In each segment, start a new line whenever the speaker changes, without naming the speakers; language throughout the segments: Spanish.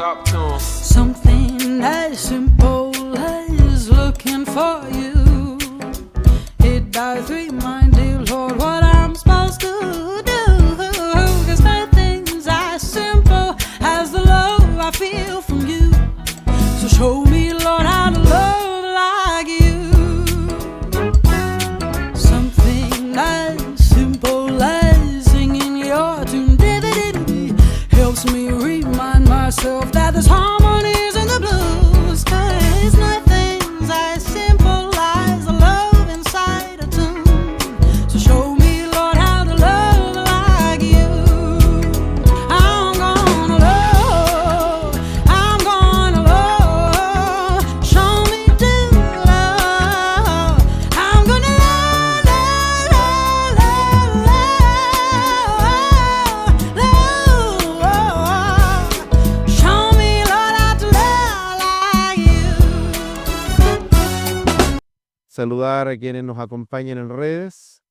Talk to 'em.
Something as simple as looking for you. It does remind you, Lord, what I'm supposed to do. 'Cause nothing's as simple as the love I feel from you. So show me, Lord, how to love like you. Something as simple as singing your tune helps me remind myself that there's harmonies in the blues. 'Cause nothing's as simple as the love inside a tune. So show me, Lord, how to love like you. I'm gonna love, show me to love. I'm gonna show me, Lord, how to love like you.
Saludar a quienes nos acompañan en redes.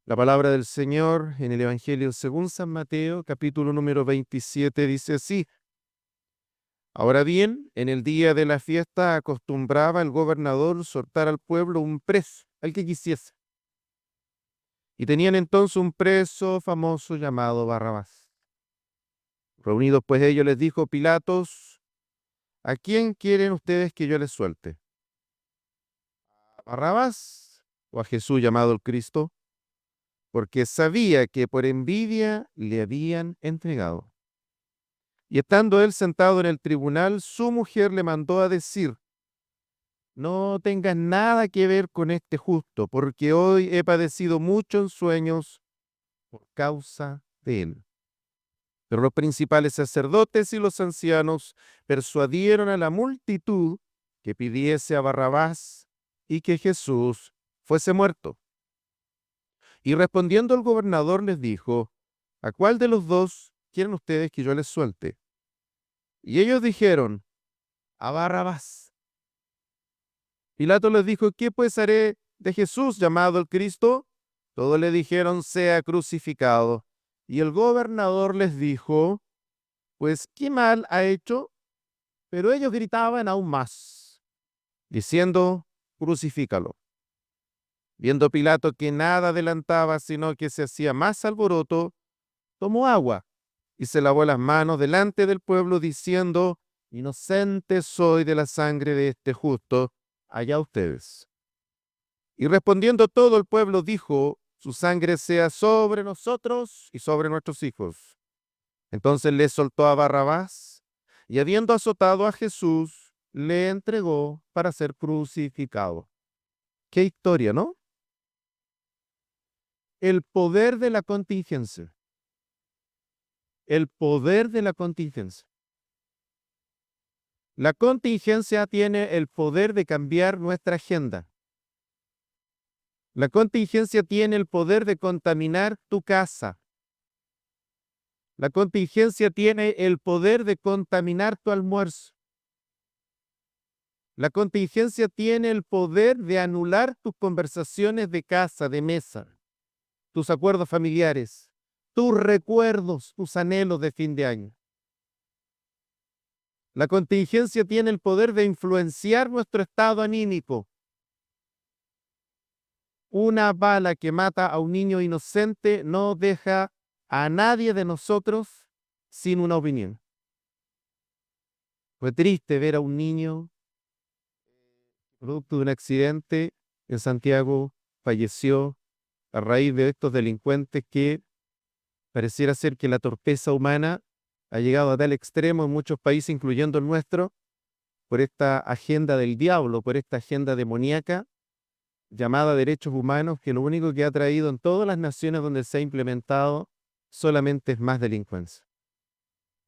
La palabra del Señor en el Evangelio según San Mateo, capítulo número 27, dice así: Ahora bien, en el día de la fiesta acostumbraba el gobernador soltar al pueblo un preso, al que quisiese. Y tenían entonces un preso famoso llamado Barrabás. Reunidos pues ellos les dijo Pilatos: ¿A quién quieren ustedes que yo les suelte? ¿A Barrabás o a Jesús llamado el Cristo? Porque sabía que por envidia le habían entregado. Y estando él sentado en el tribunal, su mujer le mandó a decir: No tengas nada que ver con este justo, porque hoy he padecido mucho en sueños por causa de él. Pero los principales sacerdotes y los ancianos persuadieron a la multitud que pidiese a Barrabás y que Jesús fuese muerto. Y respondiendo el gobernador les dijo: ¿A cuál de los dos quieren ustedes que yo les suelte? Y ellos dijeron: A Barrabás. Pilato les dijo: ¿Qué pues haré de Jesús llamado el Cristo? Todos le dijeron: sea crucificado. Y el gobernador les dijo: Pues ¿qué mal ha hecho? Pero ellos gritaban aún más, diciendo: Crucifícalo. Viendo Pilato que nada adelantaba, sino que se hacía más alboroto, tomó agua y se lavó las manos delante del pueblo, diciendo: Inocente soy de la sangre de este justo, allá ustedes. Y respondiendo todo el pueblo dijo: Su sangre sea sobre nosotros y sobre nuestros hijos. Entonces le soltó a Barrabás, y habiendo azotado a Jesús, le entregó para ser crucificado. Qué historia, ¿no? El poder de la contingencia. El poder de la contingencia. La contingencia tiene el poder de cambiar nuestra agenda. La contingencia tiene el poder de contaminar tu casa. La contingencia tiene el poder de contaminar tu almuerzo. La contingencia tiene el poder de anular tus conversaciones de casa, de mesa, tus acuerdos familiares, tus recuerdos, tus anhelos de fin de año. La contingencia tiene el poder de influenciar nuestro estado anímico. Una bala que mata a un niño inocente no deja a nadie de nosotros sin una opinión. Fue triste ver a un niño, producto de un accidente en Santiago, falleció a raíz de estos delincuentes que pareciera ser que la torpeza humana ha llegado a tal extremo en muchos países, incluyendo el nuestro, por esta agenda del diablo, por esta agenda demoníaca llamada derechos humanos, que lo único que ha traído en todas las naciones donde se ha implementado solamente es más delincuencia.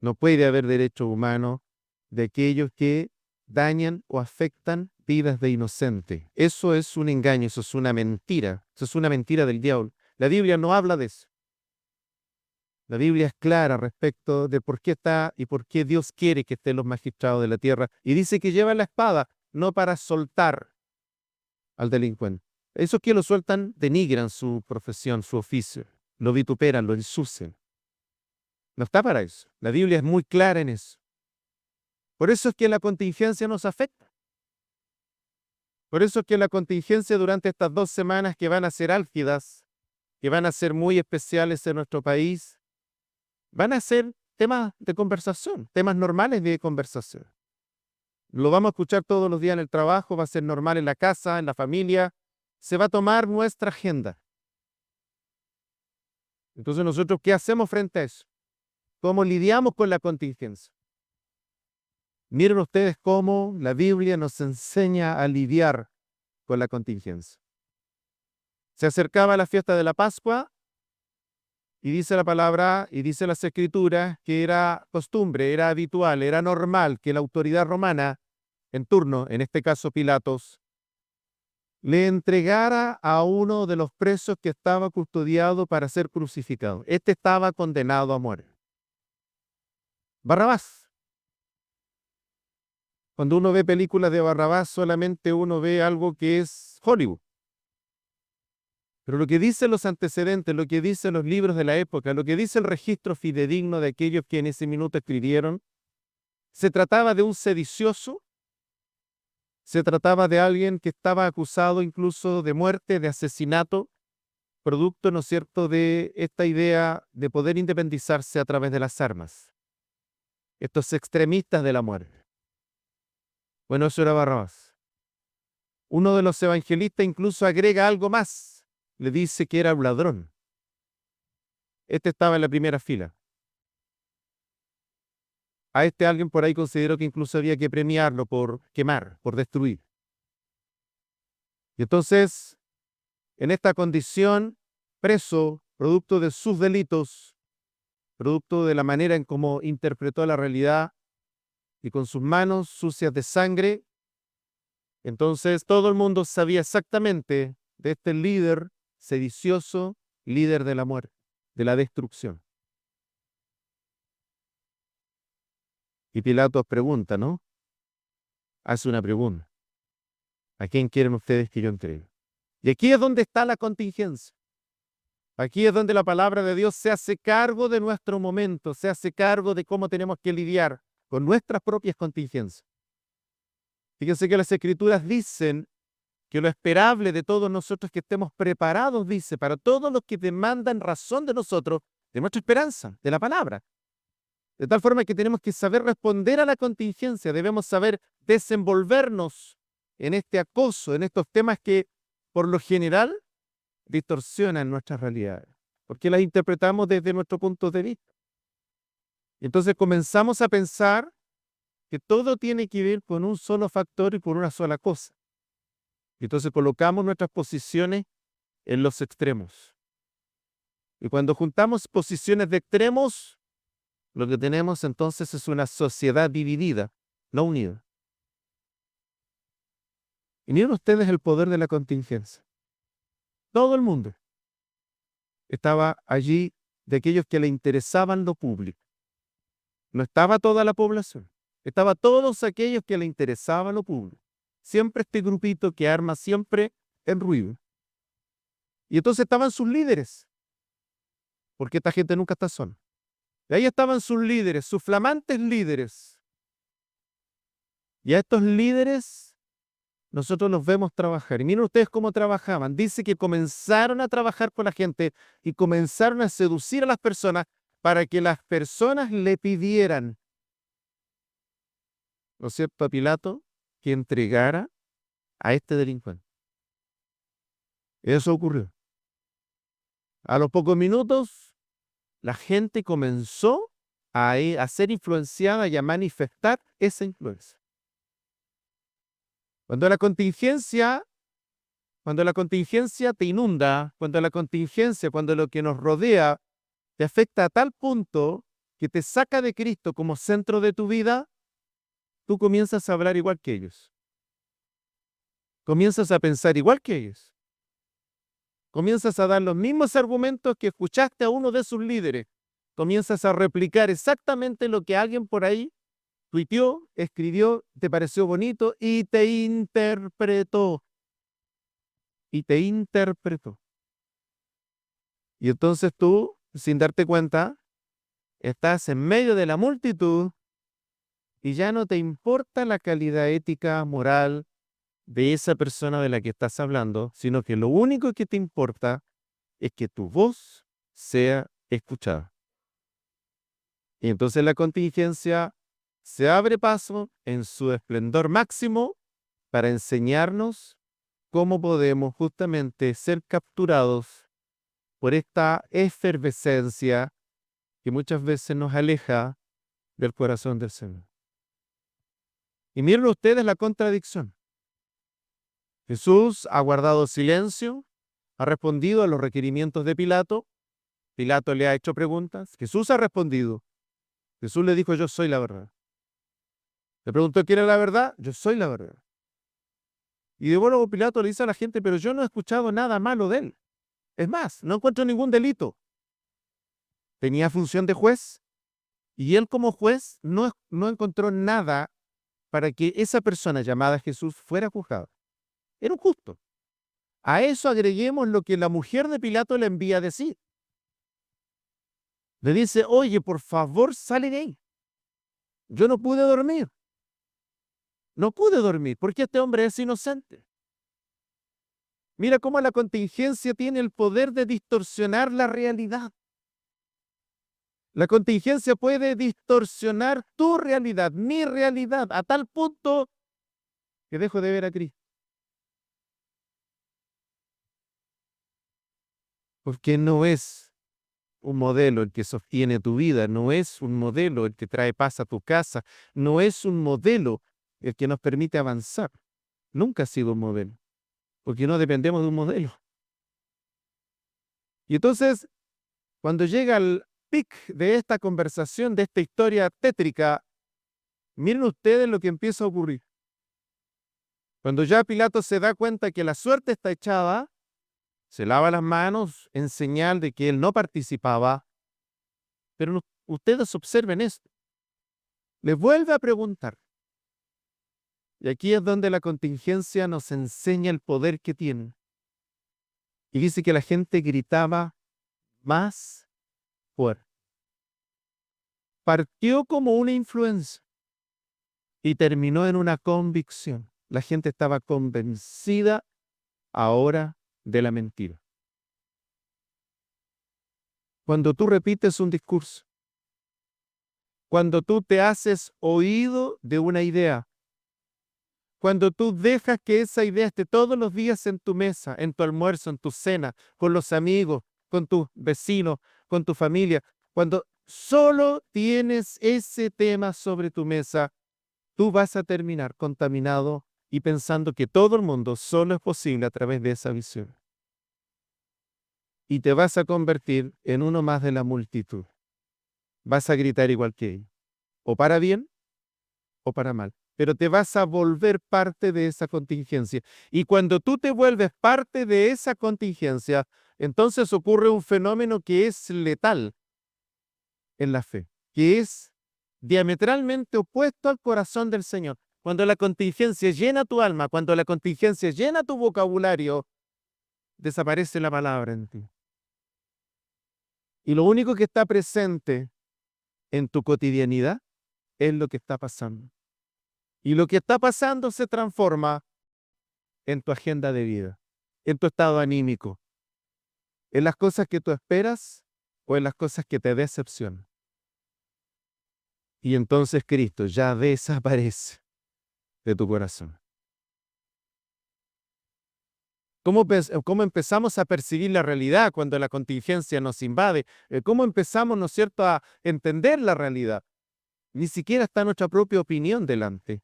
No puede haber derechos humanos de aquellos que dañan o afectan vidas de inocentes. Eso es un engaño, eso es una mentira del diablo. La Biblia no habla de eso. La Biblia es clara respecto de por qué está y por qué Dios quiere que estén los magistrados de la tierra. Y dice que lleva la espada no para soltar al delincuente. Esos que lo sueltan denigran su profesión, su oficio, lo vituperan, lo ensucian. No está para eso. La Biblia es muy clara en eso. Por eso es que la contingencia nos afecta. Por eso es que la contingencia durante estas 2 semanas que van a ser álgidas, que van a ser muy especiales en nuestro país, van a ser temas de conversación, temas normales de conversación. Lo vamos a escuchar todos los días en el trabajo, va a ser normal en la casa, en la familia, se va a tomar nuestra agenda. Entonces nosotros, ¿qué hacemos frente a eso? ¿Cómo lidiamos con la contingencia? Miren ustedes cómo la Biblia nos enseña a lidiar con la contingencia. Se acercaba la fiesta de la Pascua y dice la palabra y dice las Escrituras que era costumbre, era habitual, era normal que la autoridad romana en turno, en este caso Pilatos, le entregara a uno de los presos que estaba custodiado para ser crucificado. Este estaba condenado a muerte. Barrabás. Cuando uno ve películas de Barrabás, solamente uno ve algo que es Hollywood. Pero lo que dicen los antecedentes, lo que dicen los libros de la época, lo que dice el registro fidedigno de aquellos que en ese minuto escribieron, se trataba de un sedicioso, se trataba de alguien que estaba acusado incluso de muerte, de asesinato, producto, ¿no es cierto?, de esta idea de poder independizarse a través de las armas. Estos extremistas de la muerte. Bueno, eso era Barrabás. Uno de los evangelistas incluso agrega algo más. Le dice que era un ladrón. Este estaba en la primera fila. A este alguien por ahí consideró que incluso había que premiarlo por quemar, por destruir. Y entonces, en esta condición, preso, producto de sus delitos, producto de la manera en cómo interpretó la realidad y con sus manos sucias de sangre, entonces todo el mundo sabía exactamente de este líder sedicioso, líder de la muerte, de la destrucción. Y Pilatos pregunta, ¿no? Hace una pregunta. ¿A quién quieren ustedes que yo entregue? Y aquí es donde está la contingencia. Aquí es donde la palabra de Dios se hace cargo de nuestro momento, se hace cargo de cómo tenemos que lidiar con nuestras propias contingencias. Fíjense que las Escrituras dicen que lo esperable de todos nosotros es que estemos preparados, dice, para todos los que demandan razón de nosotros, de nuestra esperanza, de la palabra. De tal forma que tenemos que saber responder a la contingencia, debemos saber desenvolvernos en este acoso, en estos temas que por lo general distorsionan nuestras realidades, porque las interpretamos desde nuestro punto de vista. Y entonces comenzamos a pensar que todo tiene que ver con un solo factor y con una sola cosa. Y entonces colocamos nuestras posiciones en los extremos. Y cuando juntamos posiciones de extremos, lo que tenemos entonces es una sociedad dividida, no unida. Y miren ustedes el poder de la contingencia. Todo el mundo estaba allí de aquellos que le interesaban lo público. No estaba toda la población, estaba todos aquellos que le interesaba lo público. Siempre este grupito que arma siempre el ruido. Y entonces estaban sus líderes, porque esta gente nunca está sola. Y ahí estaban sus líderes, sus flamantes líderes. Y a estos líderes nosotros los vemos trabajar. Y miren ustedes cómo trabajaban. Dice que comenzaron a trabajar con la gente y comenzaron a seducir a las personas para que las personas le pidieran, ¿no es cierto?, a Pilato, que entregara a este delincuente. Eso ocurrió. A los pocos minutos, la gente comenzó a ser influenciada y a manifestar esa influencia. Cuando la contingencia te inunda, cuando lo que nos rodea te afecta a tal punto que te saca de Cristo como centro de tu vida, tú comienzas a hablar igual que ellos. Comienzas a pensar igual que ellos. Comienzas a dar los mismos argumentos que escuchaste a uno de sus líderes. Comienzas a replicar exactamente lo que alguien por ahí tuiteó, escribió, te pareció bonito y te interpretó. Y entonces tú, sin darte cuenta, estás en medio de la multitud y ya no te importa la calidad ética, moral de esa persona de la que estás hablando, sino que lo único que te importa es que tu voz sea escuchada. Y entonces la contingencia se abre paso en su esplendor máximo para enseñarnos cómo podemos justamente ser capturados por esta efervescencia que muchas veces nos aleja del corazón del Señor. Y miren ustedes la contradicción. Jesús ha guardado silencio, ha respondido a los requerimientos de Pilato. Pilato le ha hecho preguntas. Jesús ha respondido. Jesús le dijo, yo soy la verdad. Le preguntó, ¿quién es la verdad? Yo soy la verdad. Y de nuevo Pilato le dice a la gente, pero yo no he escuchado nada malo de él. Es más, no encuentro ningún delito. Tenía función de juez y él como juez no encontró nada para que esa persona llamada Jesús fuera juzgada. Era un justo. A eso agreguemos lo que la mujer de Pilato le envía a decir. Le dice, oye, por favor, sale de ahí. Yo no pude dormir. No pude dormir porque este hombre es inocente. Mira cómo la contingencia tiene el poder de distorsionar la realidad. La contingencia puede distorsionar tu realidad, mi realidad, a tal punto que dejo de ver a Cristo. Porque no es un modelo el que sostiene tu vida, no es un modelo el que trae paz a tu casa, no es un modelo el que nos permite avanzar. Nunca ha sido un modelo, porque no dependemos de un modelo. Y entonces, cuando llega al pic de esta conversación, de esta historia tétrica, miren ustedes lo que empieza a ocurrir. Cuando ya Pilato se da cuenta que la suerte está echada, se lava las manos en señal de que él no participaba. Pero ustedes observen esto. Le vuelve a preguntar. Y aquí es donde la contingencia nos enseña el poder que tiene. Y dice que la gente gritaba más fuerte. Partió como una influencia y terminó en una convicción. La gente estaba convencida ahora de la mentira. Cuando tú repites un discurso, cuando tú te haces oído de una idea, cuando tú dejas que esa idea esté todos los días en tu mesa, en tu almuerzo, en tu cena, con los amigos, con tus vecinos, con tu familia, cuando solo tienes ese tema sobre tu mesa, tú vas a terminar contaminado y pensando que todo el mundo solo es posible a través de esa visión. Y te vas a convertir en uno más de la multitud. Vas a gritar igual que ellos, o para bien o para mal, pero te vas a volver parte de esa contingencia. Y cuando tú te vuelves parte de esa contingencia, entonces ocurre un fenómeno que es letal en la fe, que es diametralmente opuesto al corazón del Señor. Cuando la contingencia llena tu alma, cuando la contingencia llena tu vocabulario, desaparece la palabra en ti. Y lo único que está presente en tu cotidianidad es lo que está pasando. Y lo que está pasando se transforma en tu agenda de vida, en tu estado anímico, en las cosas que tú esperas o en las cosas que te decepcionan. Y entonces Cristo ya desaparece de tu corazón. ¿Cómo empezamos a percibir la realidad cuando la contingencia nos invade? ¿Cómo empezamos, ¿no es cierto?, a entender la realidad? Ni siquiera está nuestra propia opinión delante.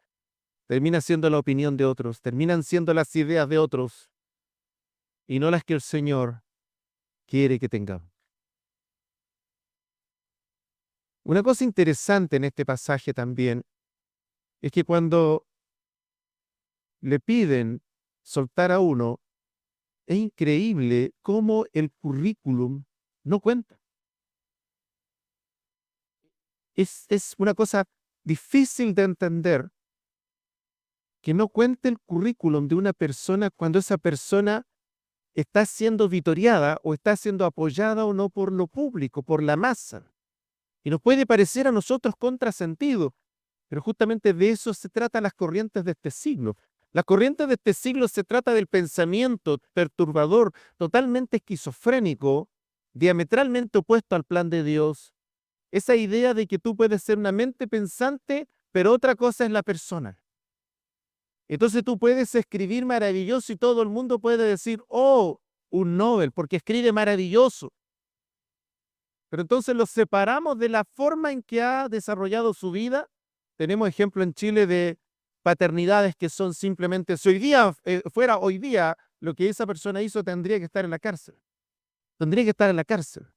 Termina siendo la opinión de otros, terminan siendo las ideas de otros y no las que el Señor quiere que tengamos. Una cosa interesante en este pasaje también es que cuando le piden soltar a uno, es increíble cómo el currículum no cuenta. Es una cosa difícil de entender que no cuente el currículum de una persona cuando esa persona está siendo vitoriada o está siendo apoyada o no por lo público, por la masa. Y nos puede parecer a nosotros contrasentido, Pero justamente de eso se tratan las corrientes de este siglo. Las corrientes de este siglo se trata del pensamiento perturbador, totalmente esquizofrénico, diametralmente opuesto al plan de Dios. Esa idea de que tú puedes ser una mente pensante, pero otra cosa es la persona. Entonces tú puedes escribir maravilloso y todo el mundo puede decir, oh, un Nobel, porque escribe maravilloso. Pero entonces los separamos de la forma en que ha desarrollado su vida. Tenemos ejemplo en Chile de paternidades que son simplemente, si hoy día fuera hoy día lo que esa persona hizo, tendría que estar en la cárcel. Tendría que estar en la cárcel.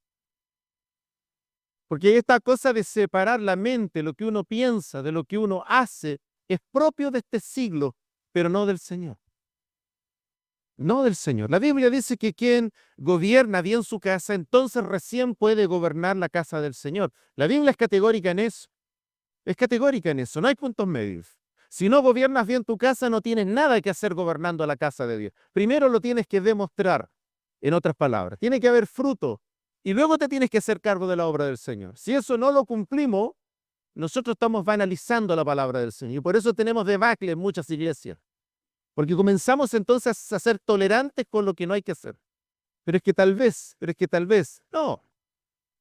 Porque esta cosa de separar la mente, lo que uno piensa, de lo que uno hace, es propio de este siglo, pero no del Señor. No del Señor. La Biblia dice que quien gobierna bien su casa, entonces recién puede gobernar la casa del Señor. La Biblia es categórica en eso. Es categórica en eso. No hay puntos medios. Si no gobiernas bien tu casa, no tienes nada que hacer gobernando la casa de Dios. Primero lo tienes que demostrar, en otras palabras. Tiene que haber fruto. Y luego te tienes que hacer cargo de la obra del Señor. Si eso no lo cumplimos, nosotros estamos banalizando la palabra del Señor. Y por eso tenemos debacle en muchas iglesias. Porque comenzamos entonces a ser tolerantes con lo que no hay que hacer. Pero es que tal vez, no.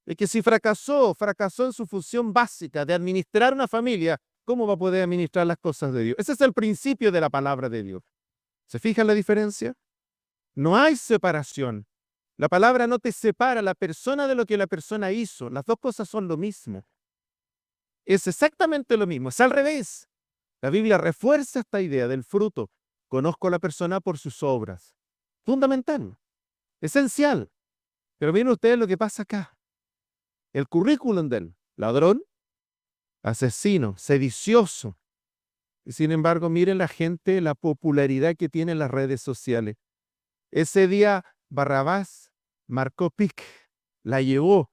Es que si fracasó en su función básica de administrar una familia, ¿cómo va a poder administrar las cosas de Dios? Ese es el principio de la palabra de Dios. ¿Se fijan la diferencia? No hay separación. La palabra no te separa la persona de lo que la persona hizo. Las dos cosas son lo mismo. Es exactamente lo mismo. Es al revés. La Biblia refuerza esta idea del fruto. Conozco a la persona por sus obras. Fundamental. Esencial. Pero miren ustedes lo que pasa acá. El currículum del ladrón, asesino, sedicioso. Y sin embargo, miren la gente, la popularidad que tienen las redes sociales. Ese día Barrabás marcó pic, la llevó.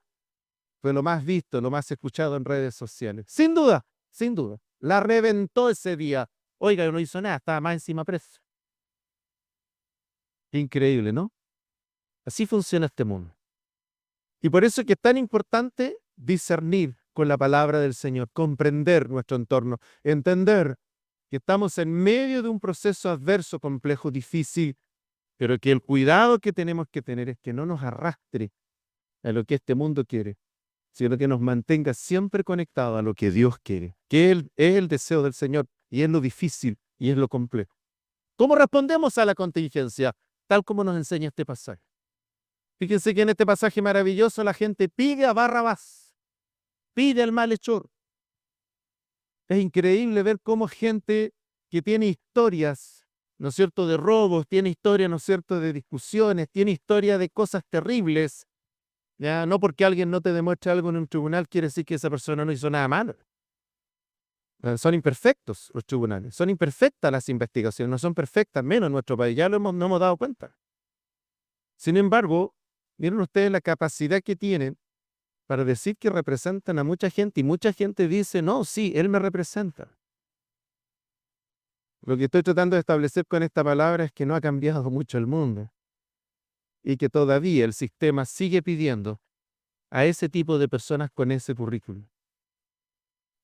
Fue lo más visto, lo más escuchado en redes sociales. Sin duda, sin duda. La reventó ese día. Oiga, no hizo nada, estaba más encima preso. Increíble, ¿no? Así funciona este mundo. Y por eso es que es tan importante discernir con la palabra del Señor, comprender nuestro entorno, entender que estamos en medio de un proceso adverso, complejo, difícil, pero que el cuidado que tenemos que tener es que no nos arrastre a lo que este mundo quiere, sino que nos mantenga siempre conectados a lo que Dios quiere, que Él es el deseo del Señor y es lo difícil y es lo complejo. ¿Cómo respondemos a la contingencia? Tal como nos enseña este pasaje. Fíjense que en este pasaje maravilloso la gente pide a Barrabás, pide al malhechor. Es increíble ver cómo gente que tiene historias, ¿no es cierto?, de robos, tiene historia, ¿no es cierto?, de discusiones, tiene historia de cosas terribles. Ya, no porque alguien no te demuestre algo en un tribunal quiere decir que esa persona no hizo nada malo. Son imperfectos los tribunales, son imperfectas las investigaciones, no son perfectas, menos en nuestro país, ya no hemos dado cuenta. Sin embargo, miren ustedes la capacidad que tienen para decir que representan a mucha gente y mucha gente dice, no, sí, él me representa. Lo que estoy tratando de establecer con esta palabra es que no ha cambiado mucho el mundo y que todavía el sistema sigue pidiendo a ese tipo de personas con ese currículum.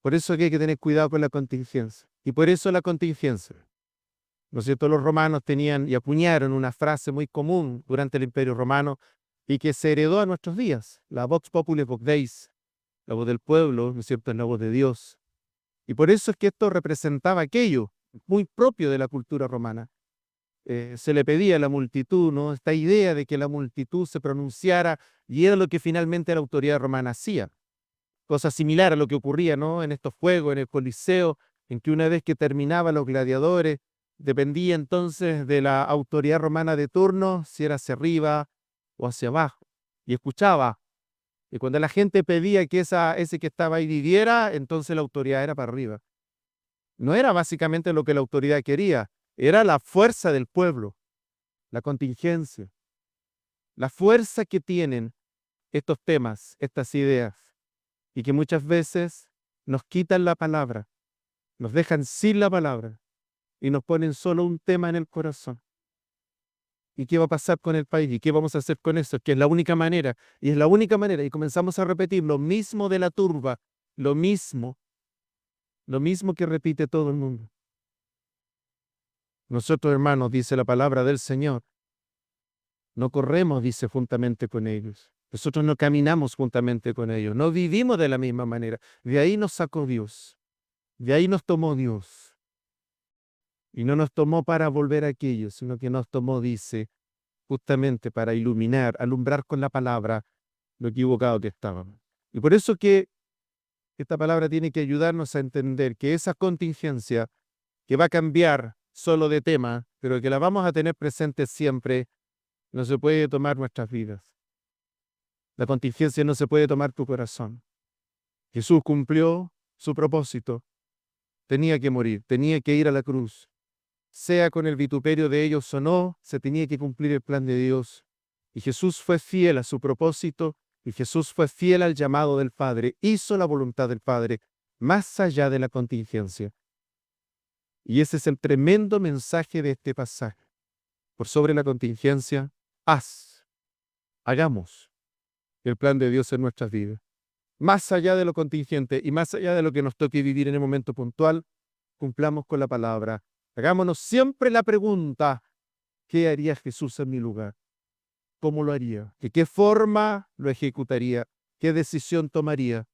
Por eso hay que tener cuidado con la contingencia. Y por eso la contingencia. ¿No es cierto? Los romanos tenían y acuñaron una frase muy común durante el Imperio Romano y que se heredó a nuestros días. La vox populi vox Deis, la voz del pueblo, ¿no es cierto?, es la voz de Dios. Y por eso es que esto representaba aquello muy propio de la cultura romana. Se le pedía a la multitud, ¿no?, esta idea de que la multitud se pronunciara y era lo que finalmente la autoridad romana hacía. Cosa similar a lo que ocurría, ¿no?, en estos juegos, en el Coliseo, en que una vez que terminaban los gladiadores, dependía entonces de la autoridad romana de turno, si era hacia arriba o hacia abajo. Y escuchaba. Y cuando la gente pedía que ese que estaba ahí viviera, entonces la autoridad era para arriba. No era básicamente lo que la autoridad quería, era la fuerza del pueblo, la contingencia, la fuerza que tienen estos temas, estas ideas, y que muchas veces nos quitan la palabra, nos dejan sin la palabra y nos ponen solo un tema en el corazón. ¿Y qué va a pasar con el país? ¿Y qué vamos a hacer con eso? Que es la única manera, y es la única manera, y comenzamos a repetir lo mismo de la turba, lo mismo. lo mismo que repite todo el mundo. Nosotros, hermanos, dice la palabra del Señor, no corremos, dice, juntamente con ellos. Nosotros no caminamos juntamente con ellos, no vivimos de la misma manera. De ahí nos sacó Dios, de ahí nos tomó Dios. Y no nos tomó para volver a aquello, sino que nos tomó, dice, justamente para iluminar, alumbrar con la palabra lo equivocado que estábamos. Y por eso que esta palabra tiene que ayudarnos a entender que esa contingencia que va a cambiar solo de tema, pero que la vamos a tener presente siempre, no se puede tomar nuestras vidas. La contingencia no se puede tomar tu corazón. Jesús cumplió su propósito. Tenía que morir, tenía que ir a la cruz. Sea con el vituperio de ellos o no, se tenía que cumplir el plan de Dios. Y Jesús fue fiel a su propósito, y Jesús fue fiel al llamado del Padre, hizo la voluntad del Padre, más allá de la contingencia. Y ese es el tremendo mensaje de este pasaje. Por sobre la contingencia, hagamos el plan de Dios en nuestras vidas. Más allá de lo contingente y más allá de lo que nos toque vivir en el momento puntual, cumplamos con la palabra. Hagámonos siempre la pregunta, ¿qué haría Jesús en mi lugar? ¿Cómo lo haría? ¿De qué forma lo ejecutaría? ¿Qué decisión tomaría?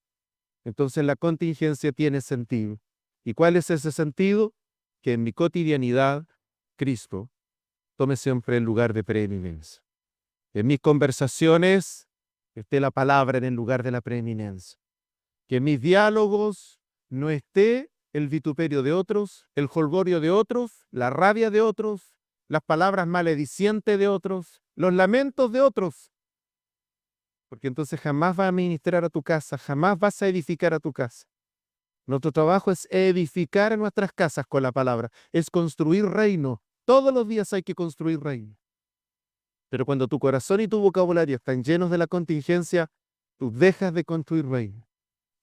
Entonces la contingencia tiene sentido. ¿Y cuál es ese sentido? Que en mi cotidianidad, Cristo tome siempre el lugar de preeminencia. En mis conversaciones esté la palabra en el lugar de la preeminencia. Que en mis diálogos no esté el vituperio de otros, el jolgorio de otros, la rabia de otros, las palabras maledicientes de otros, los lamentos de otros. Porque entonces jamás vas a ministrar a tu casa, jamás vas a edificar a tu casa. Nuestro trabajo es edificar en nuestras casas con la palabra, es construir reino. Todos los días hay que construir reino. Pero cuando tu corazón y tu vocabulario están llenos de la contingencia, tú dejas de construir reino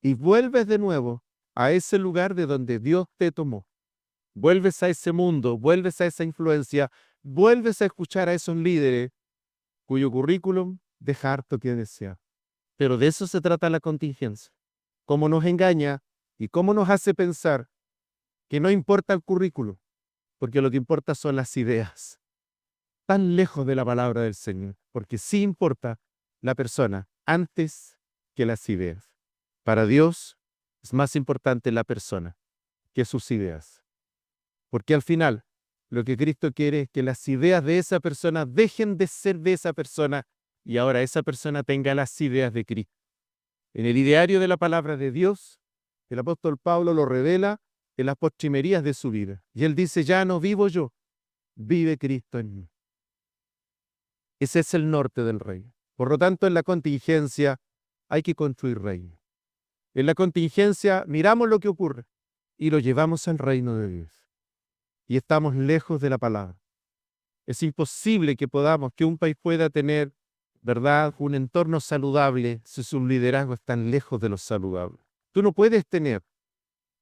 y vuelves de nuevo a ese lugar de donde Dios te tomó. Vuelves a ese mundo, vuelves a esa influencia, vuelves a escuchar a esos líderes cuyo currículum deja harto que desear. Pero de eso se trata la contingencia. Cómo nos engaña y cómo nos hace pensar que no importa el currículum, porque lo que importa son las ideas. Tan lejos de la palabra del Señor, porque sí importa la persona antes que las ideas. Para Dios es más importante la persona que sus ideas. Porque al final, lo que Cristo quiere es que las ideas de esa persona dejen de ser de esa persona y ahora esa persona tenga las ideas de Cristo. En el ideario de la palabra de Dios, el apóstol Pablo lo revela en las postrimerías de su vida. Y él dice, ya no vivo yo, vive Cristo en mí. Ese es el norte del reino. Por lo tanto, en la contingencia hay que construir reino. En la contingencia miramos lo que ocurre y lo llevamos al reino de Dios. Y estamos lejos de la palabra. Es imposible que un país pueda tener, ¿verdad?, un entorno saludable si sus liderazgos están lejos de lo saludable. Tú no puedes tener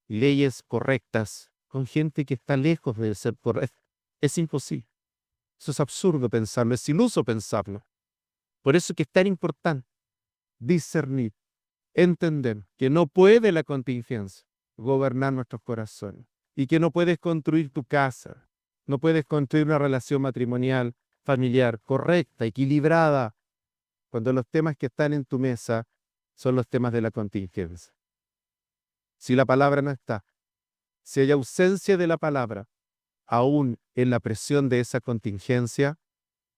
leyes correctas con gente que está lejos de ser correcta. Es imposible. Eso es absurdo pensarlo, es iluso pensarlo. Por eso que es tan importante discernir, entender que no puede la contingencia gobernar nuestros corazones y que no puedes construir tu casa, no puedes construir una relación matrimonial, familiar, correcta, equilibrada, cuando los temas que están en tu mesa son los temas de la contingencia. Si la palabra no está, si hay ausencia de la palabra, aún en la presión de esa contingencia,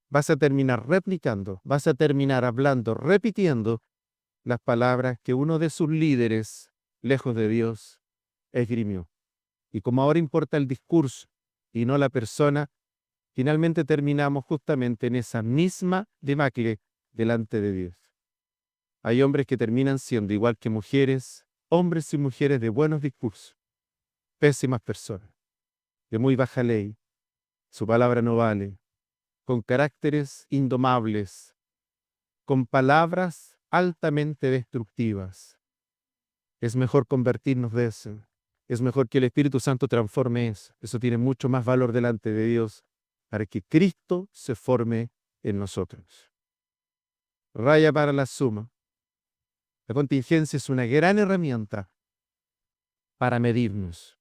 vas a terminar replicando, vas a terminar hablando, repitiendo las palabras que uno de sus líderes, lejos de Dios, esgrimió. Y como ahora importa el discurso y no la persona, finalmente terminamos justamente en esa misma debacle delante de Dios. Hay hombres que terminan siendo, igual que mujeres, hombres y mujeres de buenos discursos, pésimas personas, de muy baja ley, su palabra no vale, con caracteres indomables, con palabras altamente destructivas. Es mejor convertirnos de eso. Es mejor que el Espíritu Santo transforme eso. Eso tiene mucho más valor delante de Dios para que Cristo se forme en nosotros. Raya para la suma. La contingencia es una gran herramienta para medirnos.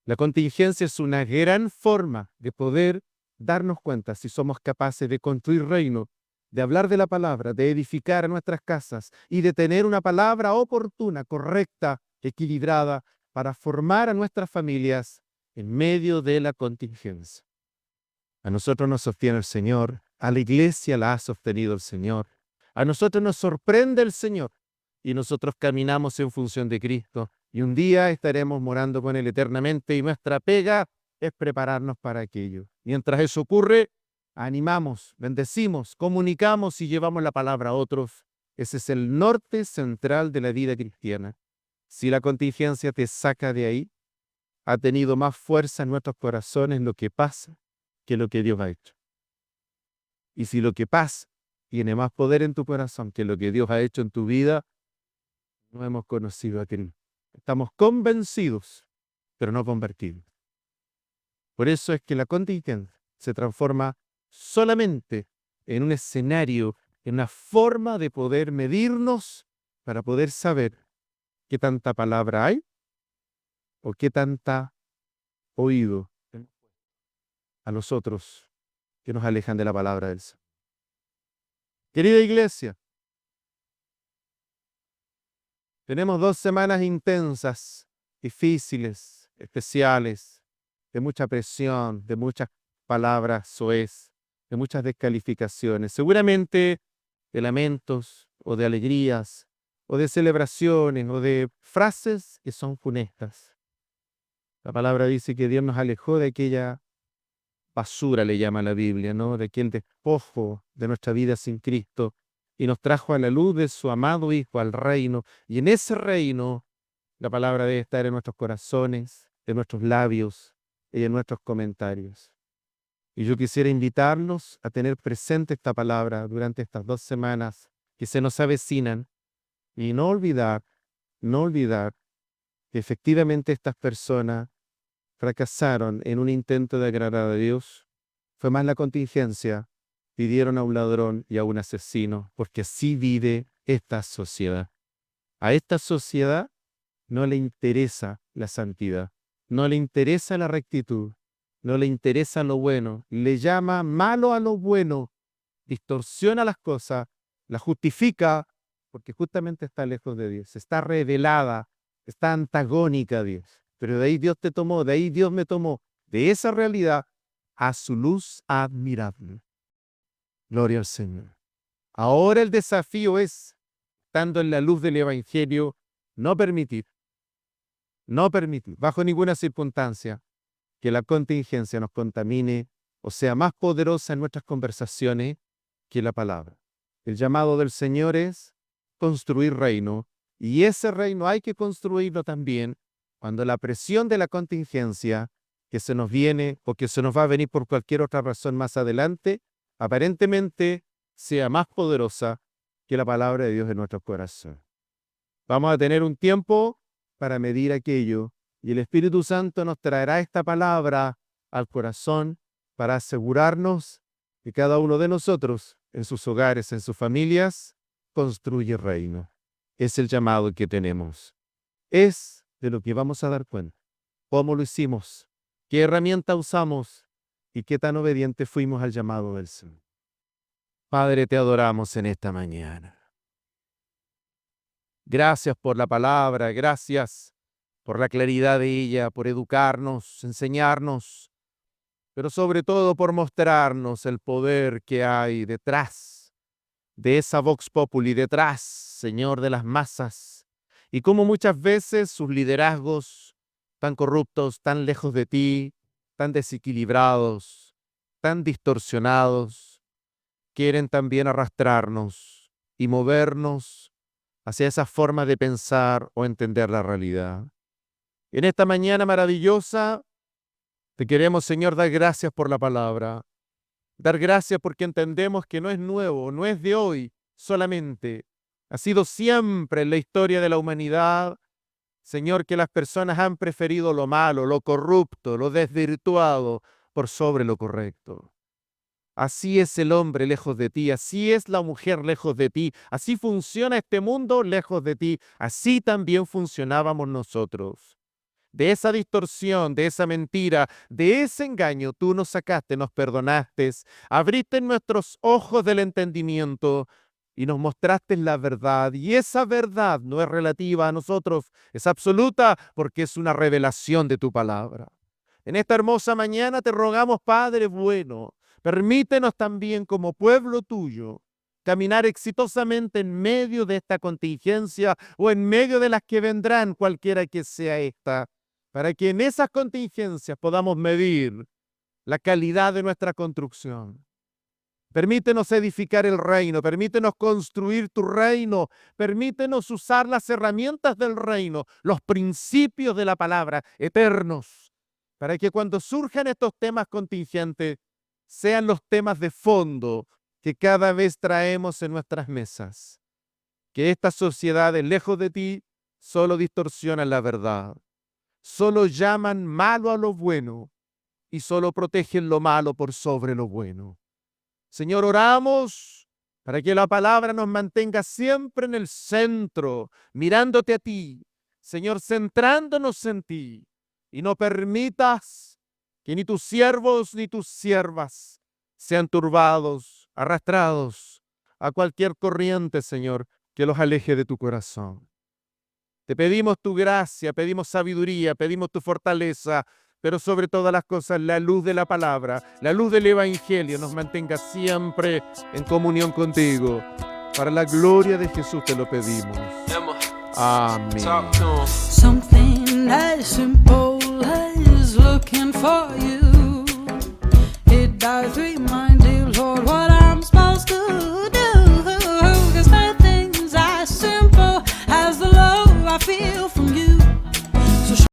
La contingencia es una gran forma de poder darnos cuenta si somos capaces de construir reino, de hablar de la palabra, de edificar nuestras casas y de tener una palabra oportuna, correcta, equilibrada, para formar a nuestras familias en medio de la contingencia. A nosotros nos sostiene el Señor, a la iglesia la ha sostenido el Señor, a nosotros nos sorprende el Señor y nosotros caminamos en función de Cristo y un día estaremos morando con Él eternamente y nuestra pega es prepararnos para aquello. Mientras eso ocurre, animamos, bendecimos, comunicamos y llevamos la palabra a otros. Ese es el norte central de la vida cristiana. Si la contingencia te saca de ahí, ha tenido más fuerza en nuestros corazones lo que pasa que lo que Dios ha hecho. Y si lo que pasa tiene más poder en tu corazón que lo que Dios ha hecho en tu vida, no hemos conocido a Cristo. Estamos convencidos, pero no convertidos. Por eso es que la contingencia se transforma solamente en un escenario, en una forma de poder medirnos para poder saber qué tanta palabra hay o qué tanta oído a los otros que nos alejan de la palabra del Señor. Querida iglesia, tenemos 2 semanas intensas, difíciles, especiales, de mucha presión, de muchas palabras soez, de muchas descalificaciones, seguramente de lamentos o de alegrías o de celebraciones o de frases que son funestas. La palabra dice que Dios nos alejó de aquella basura, le llama la Biblia, ¿no? De aquel despojo de nuestra vida sin Cristo y nos trajo a la luz de su amado Hijo al reino. Y en ese reino la palabra debe estar en nuestros corazones, en nuestros labios y en nuestros comentarios. Y yo quisiera invitarlos a tener presente esta palabra durante estas 2 semanas que se nos avecinan y no olvidar que efectivamente estas personas fracasaron en un intento de agradar a Dios. Fue más la contingencia. Pidieron a un ladrón y a un asesino, porque así vive esta sociedad. A esta sociedad no le interesa la santidad, no le interesa la rectitud, no le interesa lo bueno, le llama malo a lo bueno, distorsiona las cosas, las justifica, porque justamente está lejos de Dios, está rebelada, está antagónica a Dios. Pero de ahí Dios te tomó, de ahí Dios me tomó, de esa realidad a su luz admirable. Gloria al Señor. Ahora el desafío es, estando en la luz del Evangelio, no permitir, bajo ninguna circunstancia, que la contingencia nos contamine o sea más poderosa en nuestras conversaciones que la palabra. El llamado del Señor es construir reino, y ese reino hay que construirlo también cuando la presión de la contingencia que se nos viene o que se nos va a venir por cualquier otra razón más adelante, aparentemente sea más poderosa que la palabra de Dios en nuestro corazón. Vamos a tener un tiempo para medir aquello y el Espíritu Santo nos traerá esta palabra al corazón para asegurarnos que cada uno de nosotros, en sus hogares, en sus familias, construye reino. Es el llamado que tenemos. Es de lo que vamos a dar cuenta. ¿Cómo lo hicimos? ¿Qué herramienta usamos? ¿Y qué tan obedientes fuimos al llamado del Señor? Padre, te adoramos en esta mañana. Gracias por la palabra, gracias por la claridad de ella, por educarnos, enseñarnos, pero sobre todo por mostrarnos el poder que hay detrás de esa vox populi, detrás, Señor, de las masas, y cómo muchas veces sus liderazgos tan corruptos, tan lejos de ti, tan desequilibrados, tan distorsionados, quieren también arrastrarnos y movernos hacia esa forma de pensar o entender la realidad. En esta mañana maravillosa, te queremos, Señor, dar gracias por la palabra. Dar gracias porque entendemos que no es nuevo, no es de hoy solamente. Ha sido siempre en la historia de la humanidad, Señor, que las personas han preferido lo malo, lo corrupto, lo desvirtuado por sobre lo correcto. Así es el hombre lejos de ti, así es la mujer lejos de ti, así funciona este mundo lejos de ti, así también funcionábamos nosotros. de esa distorsión, de esa mentira, de ese engaño. Tú nos sacaste, nos perdonaste, abriste nuestros ojos del entendimiento y nos mostraste la verdad. Y esa verdad no es relativa a nosotros, es absoluta porque es una revelación de tu palabra. En esta hermosa mañana te rogamos, Padre bueno, permítenos también como pueblo tuyo caminar exitosamente en medio de esta contingencia o en medio de las que vendrán, cualquiera que sea esta, para que en esas contingencias podamos medir la calidad de nuestra construcción. Permítenos edificar el reino, permítenos construir tu reino, permítenos usar las herramientas del reino, los principios de la palabra eternos, para que cuando surjan estos temas contingentes, sean los temas de fondo que cada vez traemos en nuestras mesas. Que estas sociedades, lejos de ti, solo distorsionan la verdad, solo llaman malo a lo bueno y solo protegen lo malo por sobre lo bueno. Señor, oramos para que la palabra nos mantenga siempre en el centro, mirándote a ti, Señor, centrándonos en ti, y no permitas que ni tus siervos ni tus siervas sean turbados, arrastrados a cualquier corriente, Señor, que los aleje de tu corazón. Te pedimos tu gracia, pedimos sabiduría, pedimos tu fortaleza, pero sobre todas las cosas la luz de la palabra, la luz del Evangelio nos mantenga siempre en comunión contigo. Para la gloria de Jesús te lo pedimos. Amén.
Something as simple as looking for you. It died 3 miles